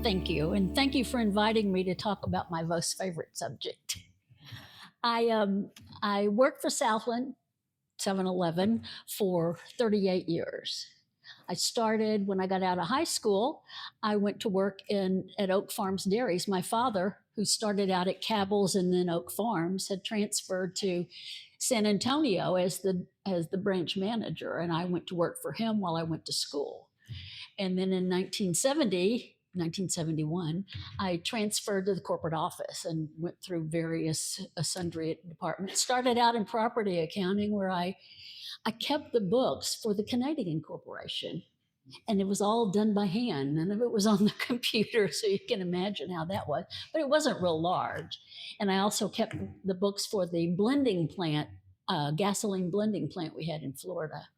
Thank you. And thank you for inviting me to talk about my most favorite subject. I worked for Southland 7-Eleven for 38 years. I started when I got out of high school. I went to work at Oak Farms Dairies. My father, who started out at Cabell's and then Oak Farms, had transferred to San Antonio as the branch manager, and I went to work for him while I went to school. And then in 1971, I transferred to the corporate office and went through various sundry departments. Started out in property accounting, where I kept the books for the Canadian corporation. And it was all done by hand. None of it was on the computer, so you can imagine how that was. But it wasn't real large. And I also kept the books for the blending plant, gasoline blending plant we had in Florida.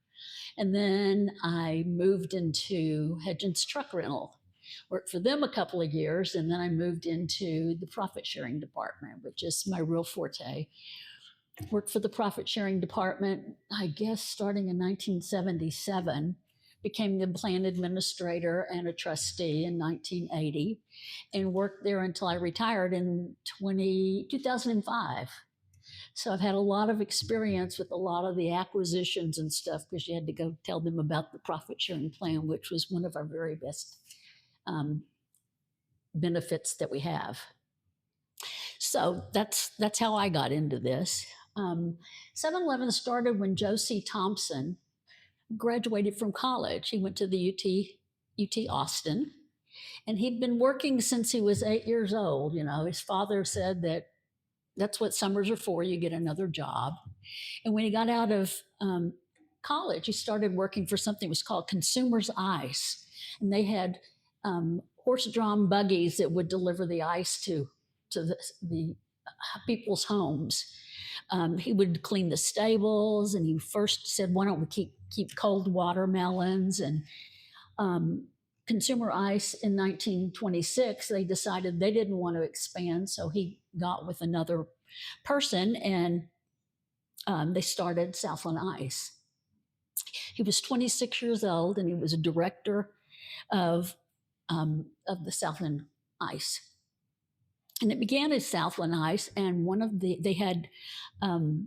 And then I moved into Hedgens Truck Rental, worked for them a couple of years, and then I moved into the profit sharing department, which is my real forte. Worked for the profit sharing department, I guess, starting in 1977, became the plan administrator and a trustee in 1980, and worked there until I retired in 2005. So I've had a lot of experience with a lot of the acquisitions and stuff, because you had to go tell them about the profit sharing plan, which was one of our very best benefits that we have. So that's how I got into this. 7-Eleven started when Josie Thompson graduated from college. He went to the UT Austin, and he'd been working since he was 8 years old. You know, his father said that's what summers are for. You get another job. And when he got out of college, he started working for something that was called Consumers Ice. And they had horse-drawn buggies that would deliver the ice to the people's homes. He would clean the stables, and he first said, why don't we keep cold watermelons? And Consumer Ice in 1926, they decided they didn't want to expand, so he got with another person, and they started Southland Ice. He was 26 years old, and he was a director of the Southland Ice. And it began as Southland Ice, and they had 5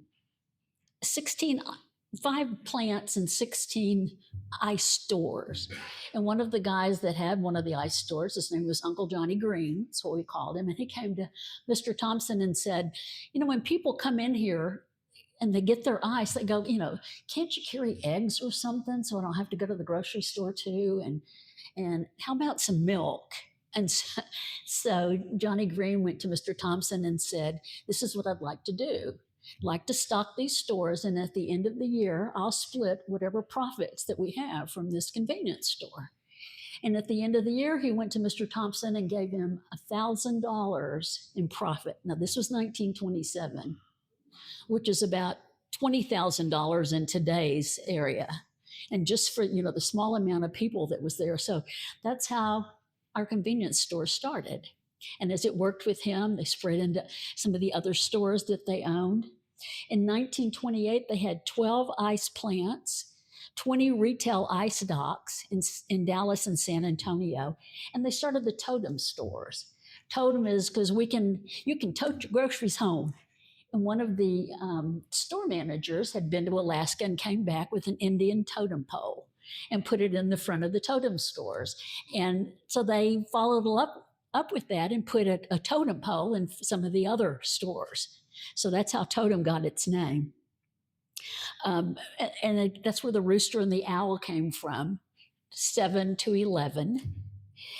plants and 16 ice stores. And one of the guys that had one of the ice stores, his name was Uncle Johnny Green, that's what we called him. And he came to Mr. Thompson and said, when people come in here and they get their ice, they go, can't you carry eggs or something so I don't have to go to the grocery store too? And how about some milk? And so Johnny Green went to Mr. Thompson and said, this is what I'd like to do. I'd like to stock these stores, and at the end of the year, I'll split whatever profits that we have from this convenience store. And at the end of the year, he went to Mr. Thompson and gave him $1,000 in profit. Now, this was 1927, which is about $20,000 in today's area. And just for, the small amount of people that was there. So that's how our convenience store started. And as it worked with him, they spread into some of the other stores that they owned. In 1928, they had 12 ice plants, 20 retail ice docks in Dallas and San Antonio, and they started the totem stores. Totem is because you can tote your groceries home. And one of the store managers had been to Alaska and came back with an Indian totem pole and put it in the front of the totem stores. And so they followed up with that and put a totem pole in some of the other stores. So that's how totem got its name. And that's where the rooster and the owl came from, 7 to 11.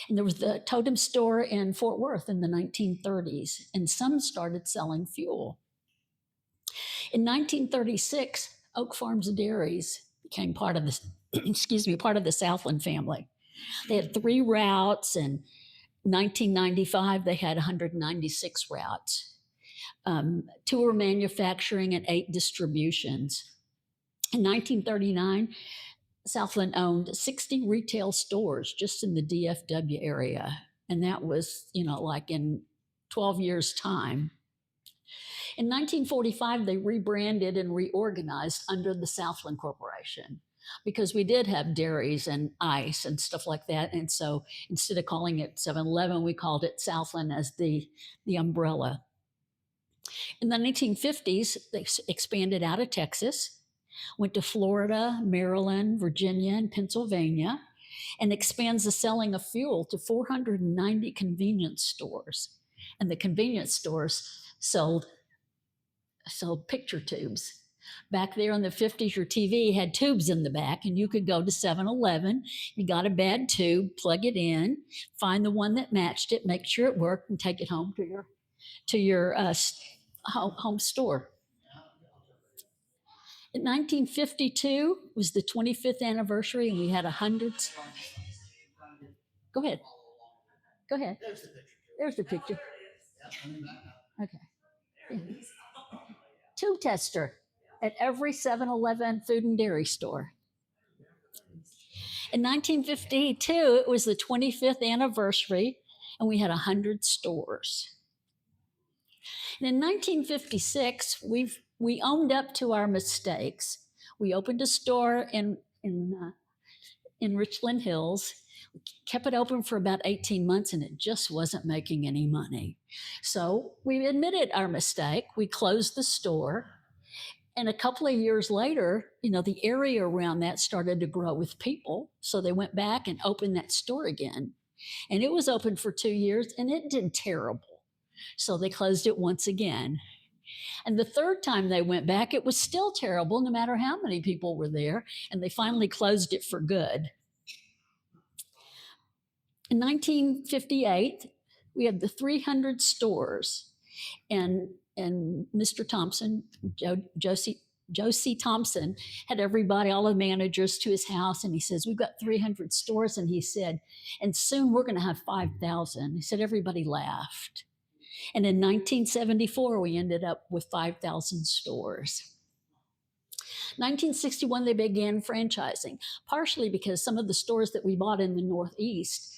And there was the totem store in Fort Worth in the 1930s, and some started selling fuel. In 1936, Oak Farms Dairies became part of the Southland family. They had 3 routes, and 1995, they had 196 routes. 2 were manufacturing and 8 distributions. In 1939, Southland owned 60 retail stores just in the DFW area. And that was, like in 12 years' time. In 1945, they rebranded and reorganized under the Southland Corporation. because we did have dairies and ice and stuff like that. And so instead of calling it 7-Eleven, we called it Southland as the umbrella. In the 1950s, they expanded out of Texas, went to Florida, Maryland, Virginia, and Pennsylvania, and expands the selling of fuel to 490 convenience stores. And the convenience stores sold picture tubes. Back there in the 50s, your TV had tubes in the back, and you could go to 7-Eleven. You got a bad tube, plug it in, find the one that matched it, make sure it worked, and take it home to your home store. In 1952 was the 25th anniversary, and we had 100. Go ahead. Go ahead. There's the picture. Okay. Yeah. Tube tester at every 7-Eleven food and dairy store. In 1952, it was the 25th anniversary, and we had 100 stores. And in 1956, we owned up to our mistakes. We opened a store in Richland Hills, kept it open for about 18 months, and it just wasn't making any money. So we admitted our mistake. We closed the store. And a couple of years later, the area around that started to grow with people. So they went back and opened that store again. And it was open for 2 years, and it did terrible. So they closed it once again. And the third time they went back, it was still terrible, no matter how many people were there. And they finally closed it for good. In 1958, we had the 300 stores. And Mr. Thompson, Josie Thompson, had everybody, all the managers, to his house, and he says, we've got 300 stores, and he said, and soon we're going to have 5,000. He said everybody laughed. And in 1974, we ended up with 5,000 stores. 1961, they began franchising, partially because some of the stores that we bought in the Northeast,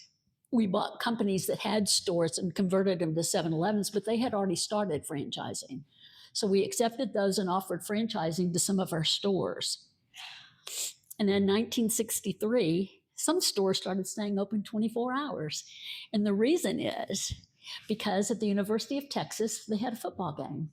we bought companies that had stores and converted them to 7-Elevens, but they had already started franchising. So we accepted those and offered franchising to some of our stores. And in 1963, some stores started staying open 24 hours. And the reason is because at the University of Texas, they had a football game.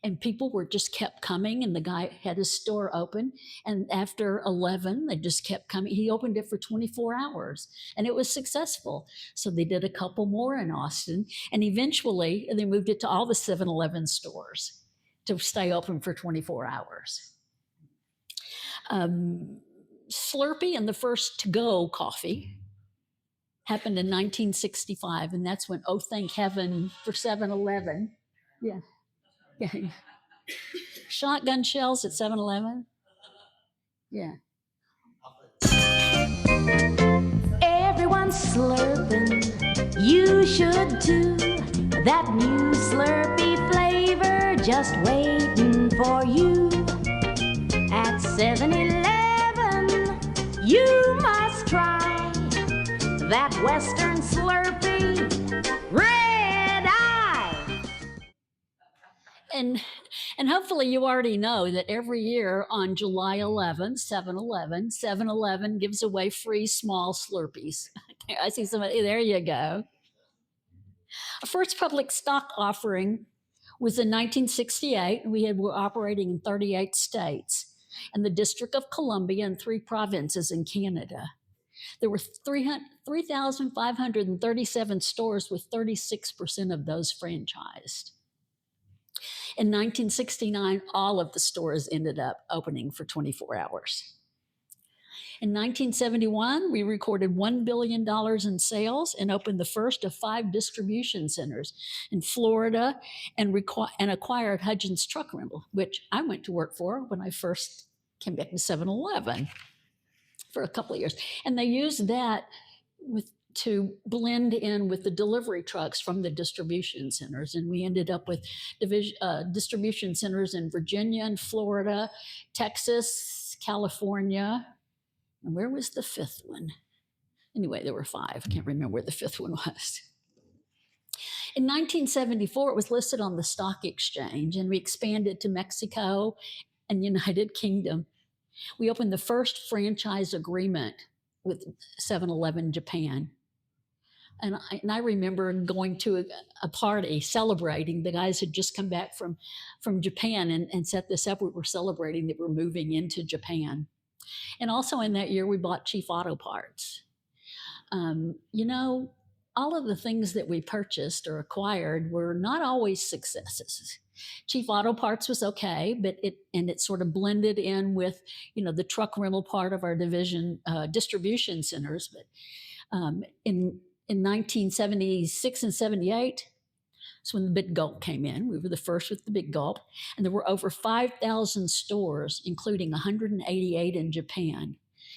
And people just kept coming, and the guy had his store open. And after 11, they just kept coming. He opened it for 24 hours, and it was successful. So they did a couple more in Austin, and eventually they moved it to all the 7-Eleven stores to stay open for 24 hours. Slurpee and the first to-go coffee happened in 1965, and that's when, oh, thank heaven for 7-Eleven. Yeah. Shotgun shells at 7-Eleven. Yeah. Everyone's slurping, you should too. That new Slurpee flavor just waiting for you. At 7-Eleven, you must try that Western Slurpee Red Eye. And hopefully you already know that every year on July 11th, 7-Eleven gives away free small Slurpees. I see somebody, there you go. Our first public stock offering was in 1968. We were operating in 38 states and the District of Columbia and 3 provinces in Canada. There were 3,537 stores, with 36% of those franchised. In 1969, all of the stores ended up opening for 24 hours. In 1971, we recorded $1 billion in sales and opened the first of 5 distribution centers in Florida and acquired Hudgens Truck Rental, which I went to work for when I first came back to 7-Eleven for a couple of years. And they used that to blend in with the delivery trucks from the distribution centers. And we ended up with distribution centers in Virginia and Florida, Texas, California. And where was the 5th one? Anyway, there were 5. Can't remember where the 5th one was. In 1974, it was listed on the stock exchange, and we expanded to Mexico and United Kingdom. We opened the first franchise agreement with 7-Eleven Japan. And I remember going to a party celebrating. The guys had just come back from Japan and set this up. We were celebrating that we're moving into Japan. And also in that year, we bought Chief Auto Parts. You know, all of the things that we purchased or acquired were not always successes. Chief Auto Parts was okay, but it sort of blended in with, you know, the truck rental part of our division distribution centers. But in 1976 and 78, that's when the big gulp came in. We were the first with the big gulp, and there were over 5,000 stores, including 188 in Japan.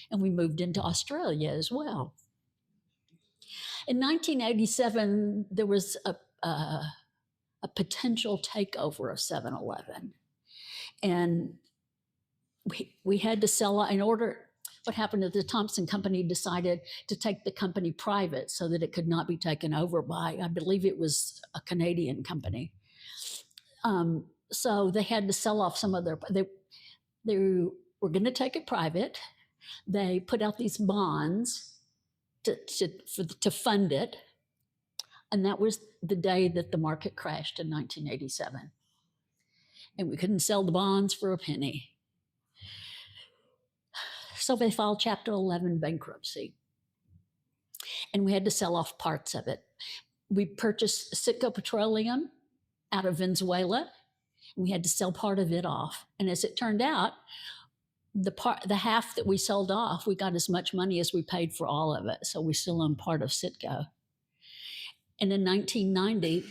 And we moved into Australia as well. In 1987, there was a potential takeover of 7-Eleven. And we had to sell in order. What happened is the Thompson Company decided to take the company private so that it could not be taken over by, I believe it was a Canadian company. So they had to sell off some of they were going to take it private. They put out these bonds to fund it. And that was the day that the market crashed in 1987. And we couldn't sell the bonds for a penny. So they filed Chapter 11 bankruptcy. And we had to sell off parts of it. We purchased Citgo Petroleum out of Venezuela. And we had to sell part of it off. And as it turned out, the half that we sold off, we got as much money as we paid for all of it. So we still own part of Citgo. And in 1990,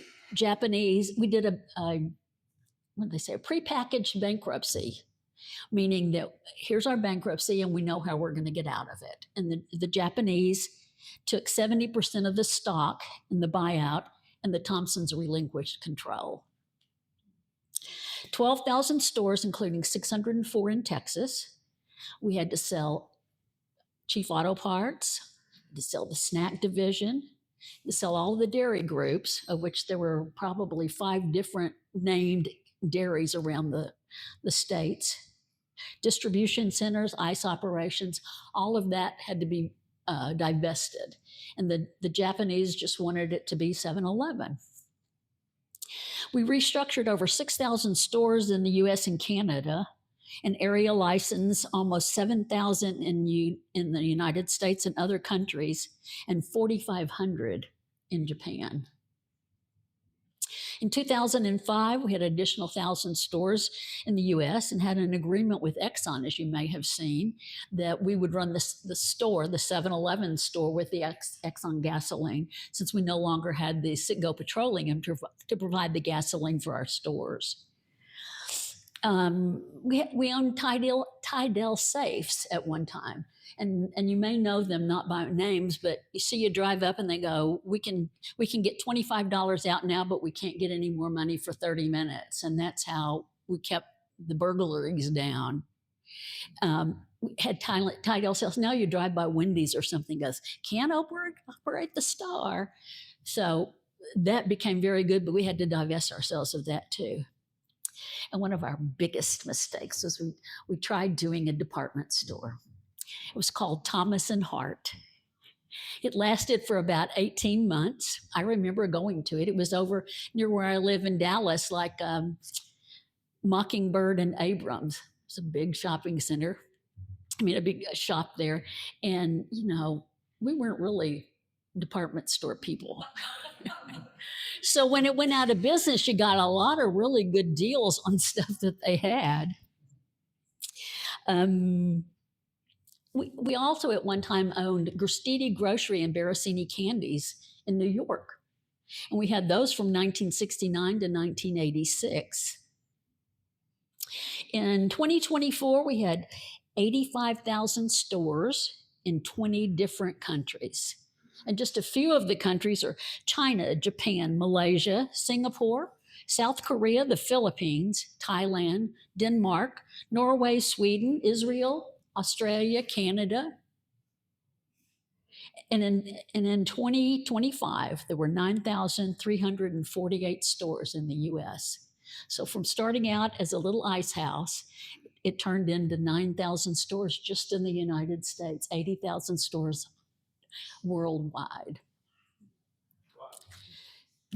we did a prepackaged bankruptcy, meaning that here's our bankruptcy and we know how we're going to get out of it. And the Japanese took 70% of the stock in the buyout, and the Thompsons relinquished control. 12,000 stores, including 604 in Texas. We had to sell Chief Auto Parts, to sell the snack division, to sell all the dairy groups, of which there were probably 5 different named dairies around the states. Distribution centers, ice operations, all of that had to be divested. And the Japanese just wanted it to be 7-Eleven. We restructured over 6,000 stores in the US and Canada, and area license almost 7,000 in the United States and other countries, and 4,500 in Japan. In 2005, we had an additional 1,000 stores in the US and had an agreement with Exxon, as you may have seen, that we would run the store, the 7-Eleven store, with the Exxon gasoline, since we no longer had the Citgo Petroleum to provide the gasoline for our stores. We owned Tydell safes at one time. And you may know them not by names, but you drive up and they go, we can get $25 out now, but we can't get any more money for 30 minutes. And that's how we kept the burglaries down. We had Tydell sales. Now you drive by Wendy's or something, goes, can't operate the store. So that became very good, but we had to divest ourselves of that too. And one of our biggest mistakes was we tried doing a department store. It was called Thomas and Hart. It lasted for about 18 months. I remember going to it. It was over near where I live in Dallas, like Mockingbird and Abrams. It's a big shopping center. I mean, a big shop there. And, we weren't really department store people. So when it went out of business, you got a lot of really good deals on stuff that they had. We also at one time owned Gristiti Grocery and Barasini Candies in New York. And we had those from 1969 to 1986. In 2024, we had 85,000 stores in 20 different countries. And just a few of the countries are China, Japan, Malaysia, Singapore, South Korea, the Philippines, Thailand, Denmark, Norway, Sweden, Israel, Australia, Canada. And in 2025, there were 9,348 stores in the US. So from starting out as a little ice house, it turned into 9,000 stores just in the United States, 80,000 stores worldwide.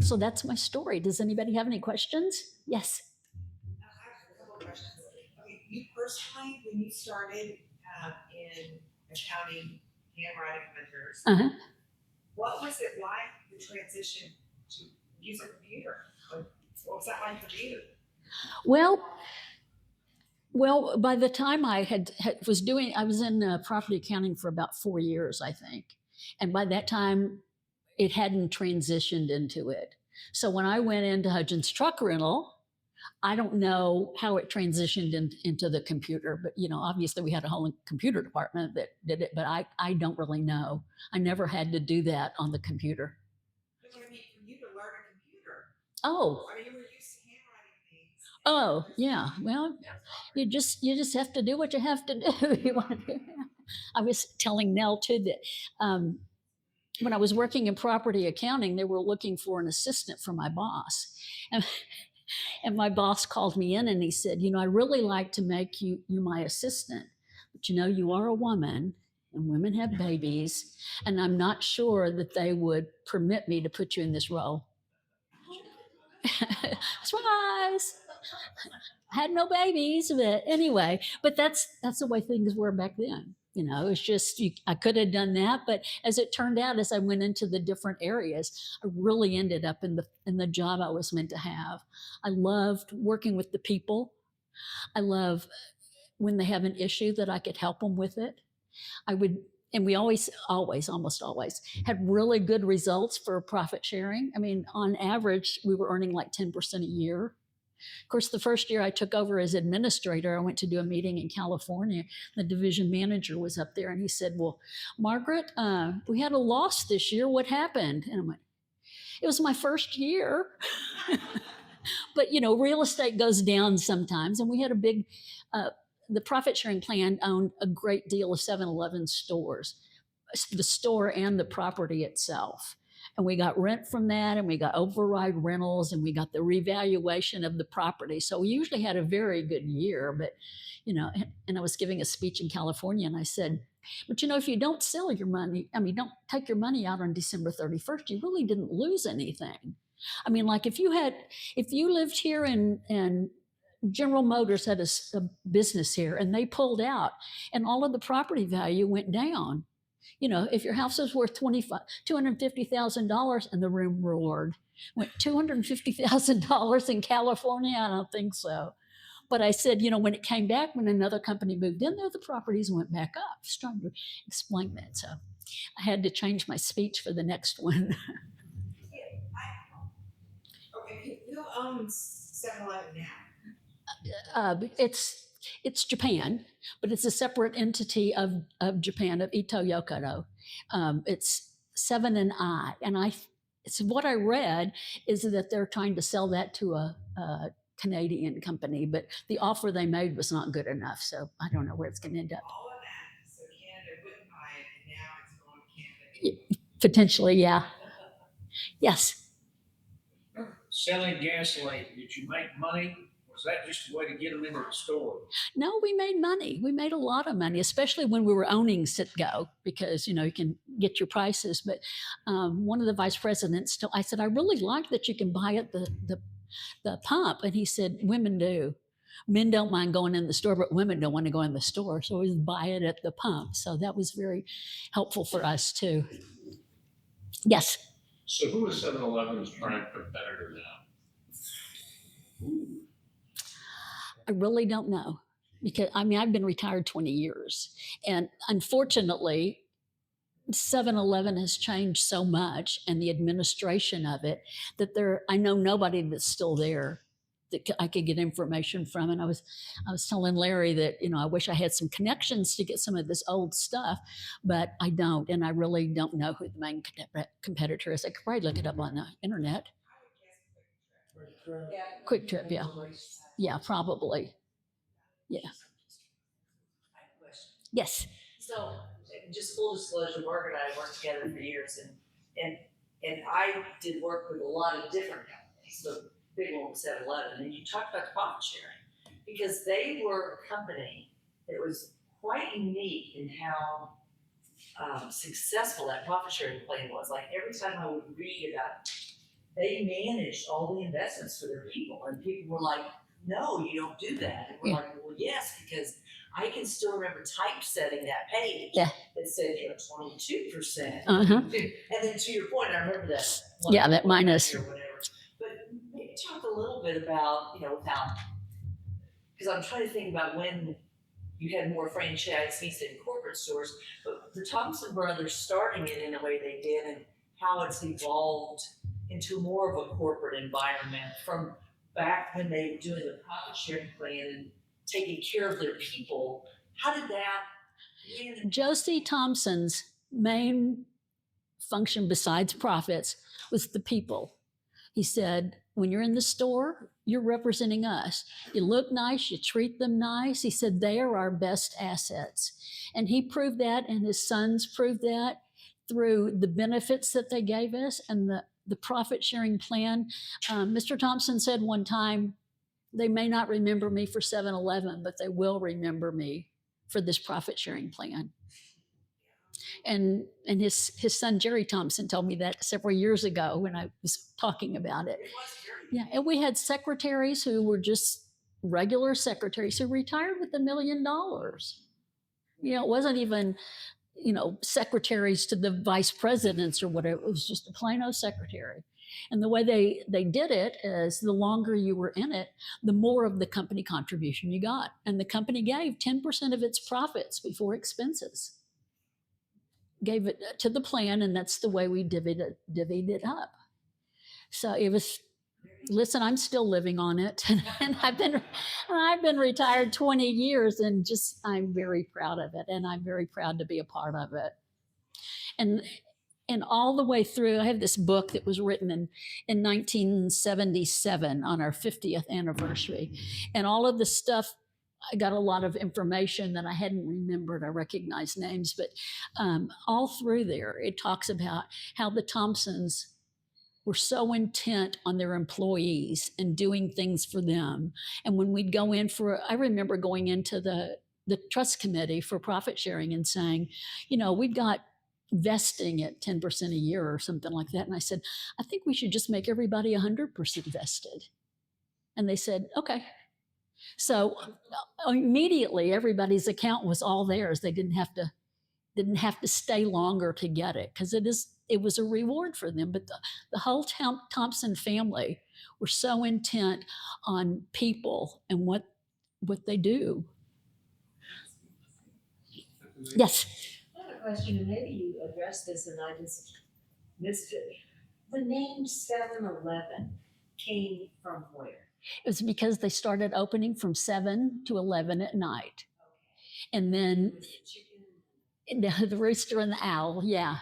So that's my story. Does anybody have any questions? Yes. I have a couple of questions. Okay, you personally, when you started in accounting, handwriting printers, Uh-huh. what was it like the transition to use a computer? What was that like for you? Well, by the time I I was in property accounting for about 4 years, I think. And by that time, it hadn't transitioned into it. So when I went into Hudgens Truck Rental, I don't know how it transitioned into the computer, but obviously we had a whole computer department that did it, but I don't really know. I never had to do that on the computer. But I mean, for you to learn a computer, Oh, I mean, you were used to handwriting things. oh, yeah. Well, you just have to do what you have to do. You want to do. I was telling Nell too that when I was working in property accounting, they were looking for an assistant for my boss. And my boss called me in and he said, I really like to make you my assistant, but you are a woman and women have babies, and I'm not sure that they would permit me to put you in this role. Surprise! I had no babies, but anyway, but that's the way things were back then. It's just I could have done that, but as it turned out, as I went into the different areas, I really ended up in the job I was meant to have. I loved working with the people. I love when they have an issue that I could help them with it. And we always, almost always had really good results for profit sharing. I mean, on average, we were earning like 10% a year. Of course, the first year I took over as administrator, I went to do a meeting in California. The division manager was up there and he said, well, Margaret, we had a loss this year. What happened? And I went, it was my first year. But, real estate goes down sometimes. And we had a big, the profit sharing plan owned a great deal of 7-Eleven stores, the store and the property itself. And we got rent from that, and we got override rentals, and we got the revaluation of the property. So we usually had a very good year. But, and I was giving a speech in California, and I said, but if you don't sell your money, don't take your money out on December 31st, you really didn't lose anything. I mean, like if you lived here and General Motors had a business here and they pulled out and all of the property value went down. If your house is worth $250,000 and the room roared, went $250,000 in California? I don't think so. But I said, when it came back, when another company moved in there, the properties went back up. I was trying to explain that. So I had to change my speech for the next one. Okay, who owns 7-Eleven now? It's Japan, but it's a separate entity of Japan, of Ito Yokoro. It's 7 and I, it's what I read is that they're trying to sell that to a Canadian company, but the offer they made was not good enough. So I don't know where it's going to end up. All of that, so Canada wouldn't buy it, and now it's going to Canada. Potentially, yeah. Yes. Selling gasoline, did you make money? Was that just a way to get them into the store? No, we made money. We made a lot of money, especially when we were owning Citgo, because you can get your prices. But one of the vice presidents, I said, I really like that you can buy at the pump, and he said, women do. Men don't mind going in the store, but women don't want to go in the store, so we buy it at the pump. So that was very helpful for us too. Yes. So who is 7-Eleven's prime competitor now? I really don't know, because I've been retired 20 years, and unfortunately 7-Eleven has changed so much, and the administration of it, that I know nobody that's still there that I could get information from. And I was telling Larry that I wish I had some connections to get some of this old stuff, but I don't, and I really don't know who the main competitor is. I could probably look it up on the internet. Quick Trip, yeah. Yeah, probably. Yeah. Yes. So, just full disclosure, Margaret and I worked together for years, and I did work with a lot of different companies. The big one was 7-Eleven, and you talked about the profit sharing. because they were a company that was quite unique in how successful that profit sharing plan was. Like every time I would read about it, they managed all the investments for their people, and people were like, no, you don't do that. And we're like, well, yes, because I can still remember typesetting that page Yeah. that said, 22%. Uh-huh. And then to your point, I remember that. Yeah, that minus. Or whatever. But maybe talk a little bit about, without, because I'm trying to think about when you had more franchisees than corporate stores, but the Thompson brothers starting it in the way they did and how it's evolved into more of a corporate environment from back when they were doing the profit sharing plan and taking care of their people. How did that? Josie Thompson's main function besides profits was the people. He said, when you're in the store, you're representing us. You look nice, you treat them nice. He said, they are our best assets. And he proved that, and his sons proved that through the benefits that they gave us and the profit sharing plan. Mr. Thompson said one time, they may not remember me for 7-Eleven, but they will remember me for this profit sharing plan. And his son, Jerry Thompson, told me that several years ago when I was talking about it. Yeah, and we had secretaries who were just regular secretaries who retired with $1 million. It wasn't even, secretaries to the vice presidents or whatever. It was just a plain old secretary. And the way they did it is the longer you were in it, the more of the company contribution you got. And the company gave 10% of its profits before expenses. Gave it to the plan, and that's the way we divvied it up. So it was, listen, I'm still living on it. And I've been retired 20 years, and I'm very proud of it. And I'm very proud to be a part of it. And all the way through, I have this book that was written in 1977 on our 50th anniversary. And all of the stuff, I got a lot of information that I hadn't remembered. I recognized names, but all through there, it talks about how the Thompsons were so intent on their employees and doing things for them. And when we'd go in I remember going into the trust committee for profit sharing and saying, we've got vesting at 10% a year or something like that. And I said, I think we should just make everybody 100% vested. And they said, okay. So immediately everybody's account was all theirs. They didn't have to stay longer to get it, because it was a reward for them. But the whole Thompson family were so intent on people and what they do. Yes. I have a question, and maybe you addressed this and I just missed it. The name 7-Eleven came from where? It was because they started opening from 7 to 11 at night. And then the rooster and the owl, yeah.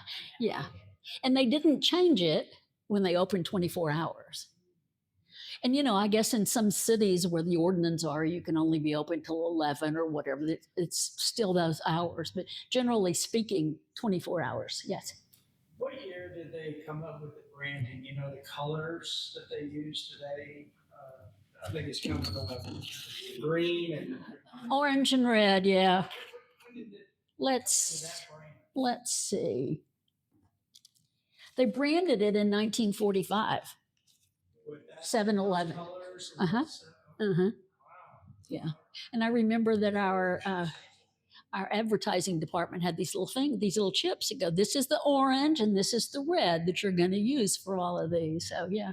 And they didn't change it when they opened 24 hours. And, I guess in some cities where the ordinance are, you can only be open till 11 or whatever. It's still those hours, but generally speaking, 24 hours, yes. What year did they come up with the branding? The colors that they use today? I think it's coming from green and Orange and red, yeah. when did Let's that brand? see. They branded it in 1945. With that 7-Eleven. colors? Uh-huh. Uh-huh. Yeah. And I remember that our advertising department had these little chips that go, this is the orange and this is the red that you're going to use for all of these. So yeah.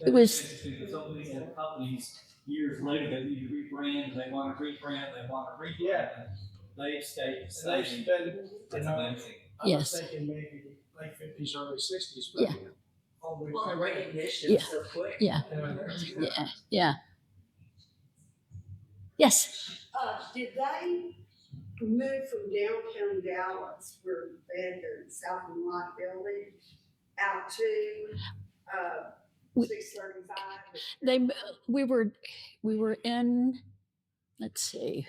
It was. So many companies years later they need to rebrand. They want to rebrand. Yeah. They stay the They've same. been, That's amazing. I Yes. was thinking maybe late 50s, early 60s. But Yeah. all the way Well, the through. recognition Yeah. so quick. Yeah. Yeah. Yes. Did they move from downtown Dallas, where they had the Southland Lot building, out to We- 635? We were in, let's see,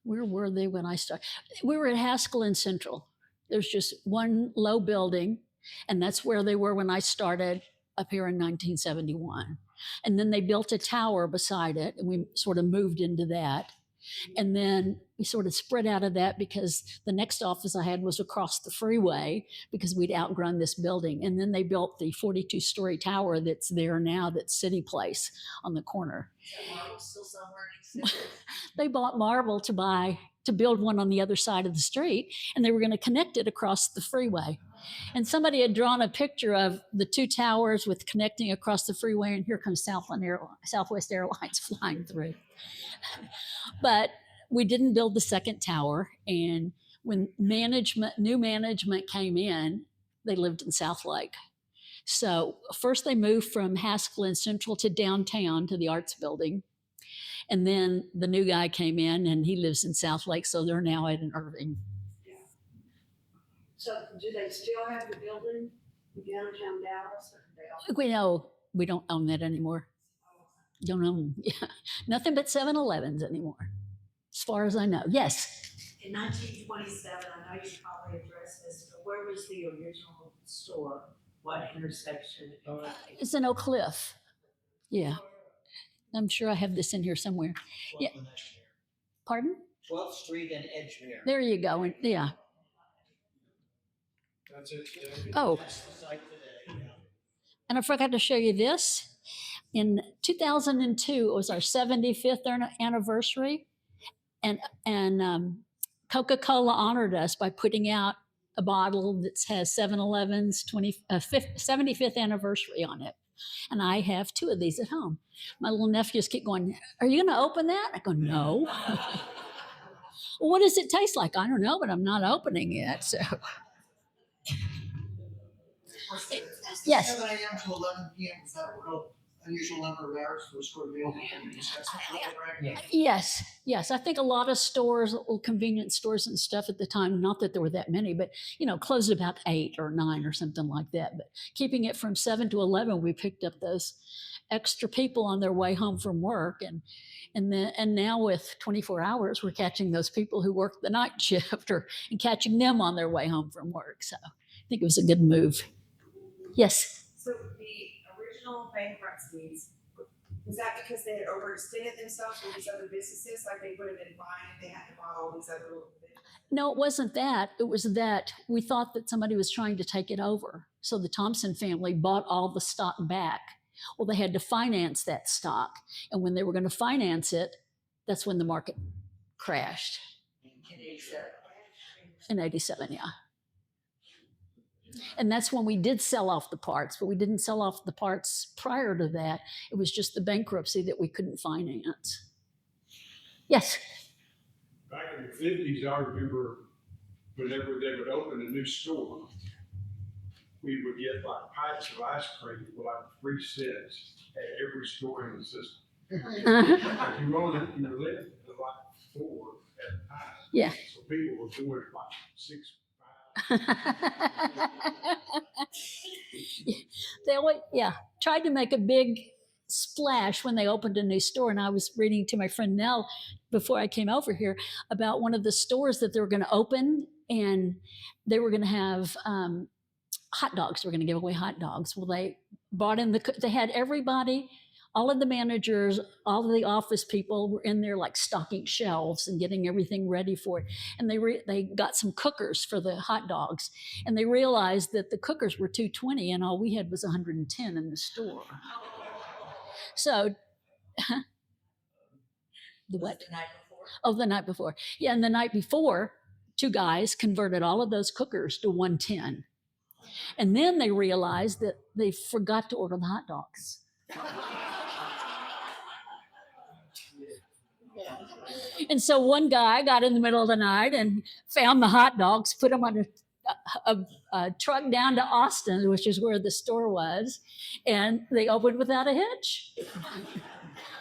where were they when I started? We were at Haskell and Central. There's just one low building, and that's where they were when I started up here in 1971. And then they built a tower beside it, and we sort of moved into that. And then we sort of spread out of that because the next office I had was across the freeway because we'd outgrown this building. And then they built the 42-story tower that's there now, that's City Place on the corner. Is that marble still somewhere in East Texas? They bought marble to build one on the other side of the street, and they were going to connect it across the freeway. And somebody had drawn a picture of the two towers with connecting across the freeway, and here comes Southwest Airlines flying through. But we didn't build the second tower, and when new management came in, they lived in South Lake. So first they moved from Haskell and Central to downtown to the Arts Building. And then the new guy came in and he lives in South Lake, so they're now at an Irving. So do they still have the building in downtown Dallas? Or they We don't own that anymore. Don't own, yeah, nothing but 7-Elevens anymore, as far as I know. Yes. In 1927, I know you probably addressed this, but where was the original store? What intersection? It's in Oak Cliff. Yeah. I'm sure I have this in here somewhere. Yeah. Pardon? 12th Street and Edgemere. There you go. And, yeah. That's it. Oh, That's the site today, yeah. and I forgot to show you this. In 2002, it was our 75th anniversary, and Coca-Cola honored us by putting out a bottle that has 7-Eleven's 75th anniversary on it. And I have 2 of these at home. My little nephews keep going, "Are you going to open that?" I go, "No." "Well, what does it taste like?" "I don't know, but I'm not opening it." So, yes. 7 a.m. to 11 p.m. Is that a real unusual number of hours for a store to be open? Yes. I think a lot of stores, little convenience stores and stuff at the time, not that there were that many, but closed about 8 or 9 or something like that. But keeping it from 7 to 11, we picked up those extra people on their way home from work, and now with 24 hours, we're catching those people who work the night shift and catching them on their way home from work. So I think it was a good move. Yes. So the original bankruptcies, was that because they had overextended themselves with these other businesses? Like they would have been buying, they had to buy all these other little businesses? No, it wasn't that. It was that we thought that somebody was trying to take it over. So the Thompson family bought all the stock back. Well, they had to finance that stock. And when they were going to finance it, that's when the market crashed. In 87. In 87, yeah. And that's when we did sell off the parts, but we didn't sell off the parts prior to that. It was just the bankruptcy that we couldn't finance. Yes. Back in the 50s, I remember whenever they would open a new store, we would get like pints of ice cream for like 3 cents at every store in the system. If you wanted it, you were limited to like 4 at a time. Yeah. So people were doing like 6. They always, tried to make a big splash when they opened a new store. And I was reading to my friend Nell before I came over here about one of the stores that they were going to open, and they were going to have hot dogs. They were going to give away hot dogs. Well, they bought in they had everybody, all of the managers, all of the office people were in there like stocking shelves and getting everything ready for it. And they got some cookers for the hot dogs, and they realized that the cookers were $220 and all we had was $110 in the store. So, the what? The night before. Oh, the night before. Yeah, and the night before, 2 guys converted all of those cookers to $110. And then they realized that they forgot to order the hot dogs. And so one guy got in the middle of the night and found the hot dogs, put them on a truck down to Austin, which is where the store was, and they opened without a hitch.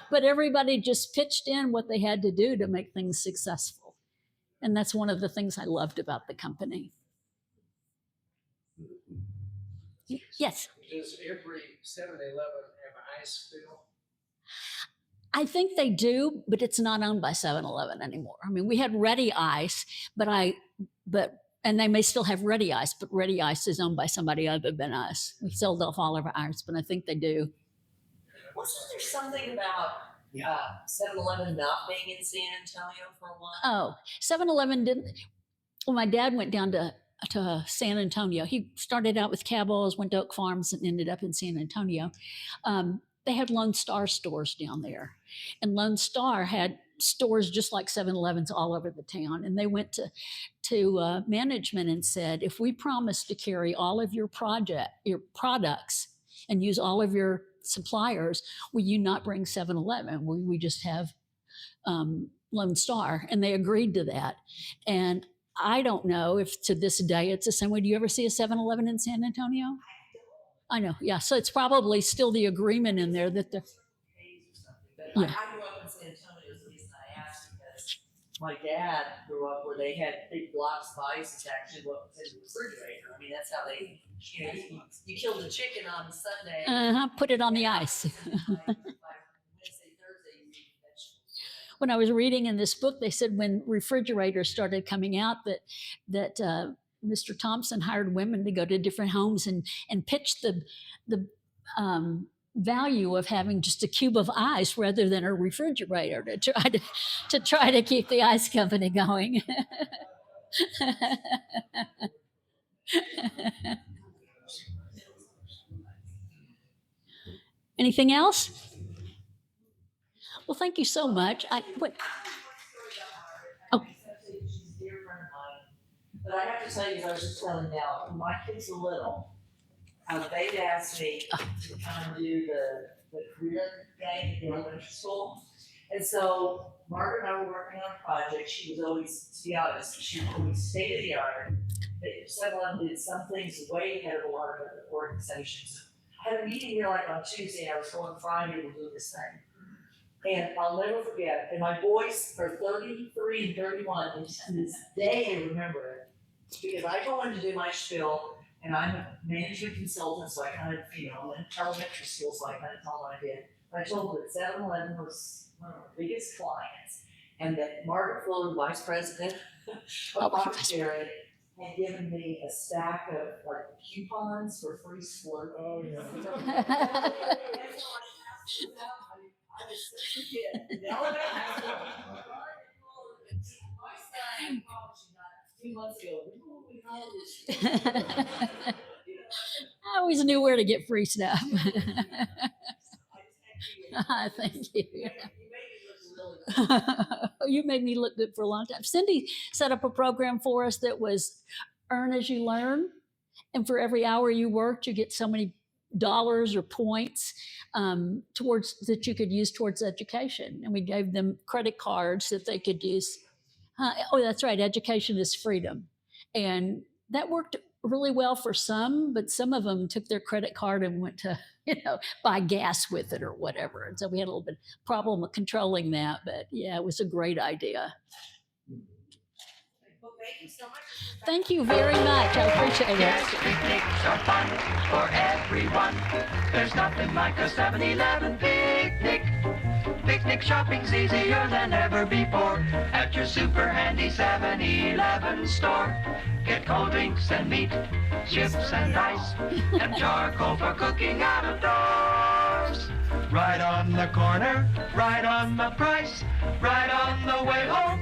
But everybody just pitched in what they had to do to make things successful. And that's one of the things I loved about the company. Yes? Does every 7-Eleven have ice fill? I think they do, but it's not owned by 7-Eleven anymore. I mean, we had Ready Ice, and they may still have Ready Ice, but Ready Ice is owned by somebody other than us. We sold off all of our ice, but I think they do. Wasn't there something about 7-Eleven not being in San Antonio for a while? Oh, 7-Eleven didn't. Well, my dad went down to San Antonio. He started out with Cabell's, went to Oak Farms, and ended up in San Antonio. They had Lone Star stores down there, and Lone Star had stores just like 7-Elevens all over the town. And they went to management and said, if we promise to carry all of your products and use all of your suppliers, will you not bring 7-Eleven? Will we just have Lone Star? And they agreed to that. And I don't know if to this day it's the same way. Do you ever see a 7-Eleven in San Antonio? I know, yeah. So it's probably still the agreement in there that they're. But Yeah. I grew up in San Antonio, is the reason I asked, because my dad grew up where they had big blocks of ice. It's actually what was in the refrigerator. I mean, that's how they, you killed the chicken on Sunday. Put it on the ice. By Wednesday, Thursday, you eat vegetables. When I was reading in this book, they said when refrigerators started coming out that Mr. Thompson hired women to go to different homes and pitch the value of having just a cube of ice rather than a refrigerator to try to keep the ice company going. Anything else? Well, thank you so much. Oh. She's a dear friend of mine. But I have to tell you, as I was just telling now, when my kids were little, they'd asked me to come and do the career day at the elementary school. And so Margaret and I were working on a project. She was always, to be honest, she was always state of the art. 7-Eleven did some things way ahead of a lot of other organizations. I had a meeting here like on Tuesday, and I was going Friday to do this thing. And I'll never forget, and my boys are 33 and 31, and to this day I remember it, because I go in to do my spiel, and I'm a management consultant, so I kind of, in elementary school, so I kind of told them what I did. But I told them that 7-Eleven was one of our biggest clients, and that Margaret Fuller, vice president of Foxberry, had given me a stack of like coupons for free Slurpee. Oh, yeah. I was such a kid. Now I my son, 2 months ago. We called this. I always knew where to get free stuff. Thank you. You made me look good for a long time. Cindy set up a program for us that was earn as you learn. And for every hour you worked, you get so many dollars or points towards that you could use towards education. And we gave them credit cards that they could use. Oh, that's right. Education is freedom. And that worked really well for some, but some of them took their credit card and went to, buy gas with it or whatever. And so we had a little bit of problem with controlling that, but yeah, it was a great idea. Well, thank you so much. Thank you very much. I appreciate it. Yes, picnics are fun for everyone. There's nothing like a 7-Eleven picnic. Picnic shopping's easier than ever before at your super handy 7-Eleven store. Get cold drinks and meat, chips and ice, and charcoal for cooking out of doors. Right on the corner, right on the price, right on the way home.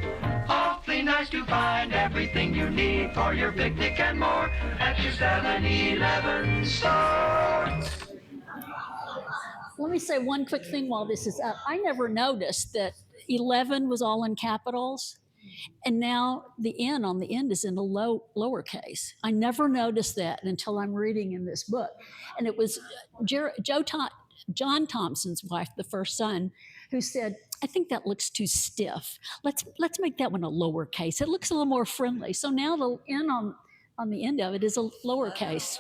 Awfully nice to find everything you need for your picnic and more at your 7-Eleven store. Let me say one quick thing while this is up. I never noticed that 11 was all in capitals, and now the N on the end is in a lowercase. I never noticed that until I'm reading in this book. And it was John Thompson's wife, the first son, who said, I think that looks too stiff. Let's make that one a lowercase. It looks a little more friendly. So now the N on the end of it is a lowercase.